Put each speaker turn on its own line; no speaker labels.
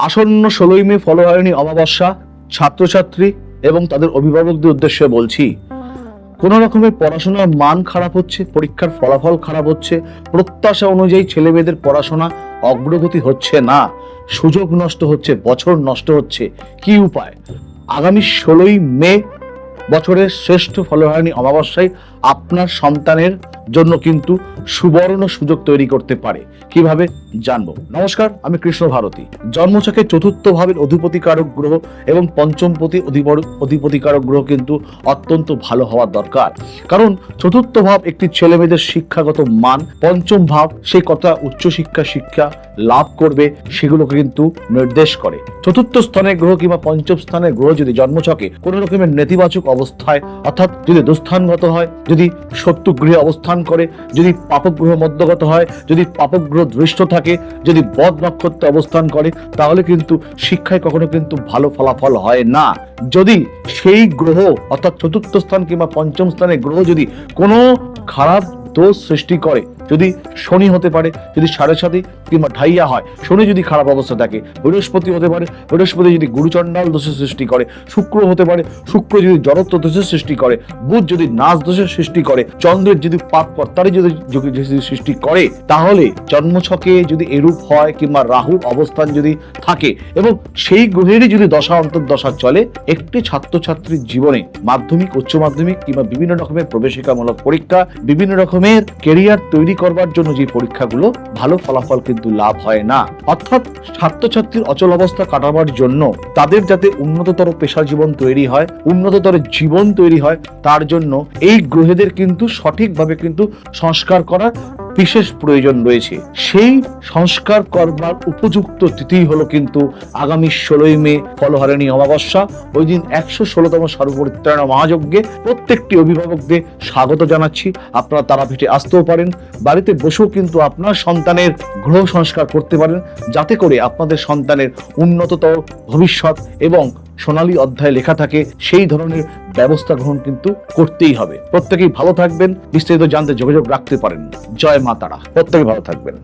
আসন্ন 16ই মে ফলহারিণী অমাবস্যা ছাত্রছাত্রী এবং তাদের অভিভাবকদের উদ্দেশ্যে বলছি, কোনো রকমের পড়াশোনার মান খারাপ হচ্ছে, পরীক্ষার ফলাফল খারাপ হচ্ছে, প্রত্যাশা অনুযায়ী ছেলে মেয়েদের পড়াশোনা অগ্রগতি হচ্ছে না, সুযোগ নষ্ট হচ্ছে, বছর নষ্ট হচ্ছে। কি উপায়? আগামী 16ই মে বছরের শ্রেষ্ঠ ফলহারিণী অমাবস্যায় আপনার সন্তানের জন্য কিন্তু সুবর্ণ সুযোগ তৈরি করতে পারে। কিভাবে জানবো? নমস্কার, আমি কৃষ্ণ ভারতী। জন্মছকে চতুর্থ ভাবের অধিপতিকারক গ্রহ এবং পঞ্চমপতি অধিপতিকারক গ্রহ কিন্তু অত্যন্ত ভালো হওয়া দরকার, কারণ চতুর্থ ভাব একটি ছেলে মেয়েদের শিক্ষাগত মান, পঞ্চম ভাব সেই কতটা শিক্ষা লাভ করবে সেগুলোকে কিন্তু নির্দেশ করে। চতুর্থ স্থানের গ্রহ কিংবা পঞ্চম স্থানের গ্রহ যদি জন্মছকে কোনো রকমের নেতিবাচক অবস্থায়, অর্থাৎ যদি দুস্থানগত হয়, যদি শত্রু গৃহে অবস্থান করে, যদি পাপগ্রহ মধ্যগত হয়, যদি পাপগ্রহ দৃষ্ট থাকে, যদি বদ নক্ষত্রে অবস্থান করে, তাহলে কিন্তু শিক্ষায় কখনো কিন্তু ভালো ফলাফল হয় না। যদি সেই গ্রহ অর্থাৎ চতুর্থ স্থান কিংবা পঞ্চম স্থানের গ্রহ যদি কোনো খারাপ দোষ সৃষ্টি করে, যদি শনি হতে পারে, যদি 7.5 কিংবা ঢাইয়া হয়, শনি যদি খারাপ অবস্থা থাকে, বৃহস্পতি হতে পারে, বৃহস্পতি যদি গুরুচণ্ডাল দোষের সৃষ্টি করে, শুক্র হতে পারে, শুক্র যদি জড়ত্ব দোষের সৃষ্টি করে, বুধ যদি নাশ দোষের সৃষ্টি করে, চন্দ্রের যদি পাপ কর্তারই যদি সৃষ্টি করে, তাহলে জন্মছকে যদি এরূপ হয় কিংবা রাহুর অবস্থান যদি থাকে এবং সেই গ্রহেরই যদি দশা অন্তর্দশা চলে, একটি ছাত্রছাত্রীর জীবনে মাধ্যমিক, উচ্চ মাধ্যমিক কিংবা বিভিন্ন রকমের প্রবেশিকামূলক পরীক্ষা, বিভিন্ন রকমের কেরিয়ার তৈরি করবার জন্য যে পরীক্ষাগুলো, ভালো ফলাফল কিন্তু লাভ হয় না। অর্থাৎ ছাত্রছাত্রীর অচল অবস্থা কাটাবার জন্য তাদের যাতে উন্নততর পেশা জীবন তৈরি হয়, উন্নততর জীবন তৈরি হয়, তার জন্য এই গ্রহেদের কিন্তু সঠিকভাবে কিন্তু সংস্কার করার বিশেষ প্রয়োজন রয়েছে। সেই সংস্কার করবার উপযুক্ত তিথি হলো কিন্তু আগামী 16ই মে ফলহারিণী অমাবস্যা। ওই দিন 116তম সর্বপরিত্রাণ মহাযজ্ঞে প্রত্যেকটি অভিভাবকদের স্বাগত জানাচ্ছি। আপনারা তারাপীঠে আসতেও পারেন, বাড়িতে বসেও কিন্তু আপনার সন্তানের গ্রহ সংস্কার করতে পারেন, যাতে করে আপনাদের সন্তানের উন্নততর ভবিষ্যৎ এবং সোনালী অধ্যায় লেখা থাকে। সেই ধরনের ব্যবস্থা গ্রহণ কিন্তু করতেই হবে। প্রত্যেকেই ভালো থাকবেন। বিস্তারিত জানতে যোগাযোগ রাখতে পারেন। জয় মা তারা। প্রত্যেকে ভালো থাকবেন।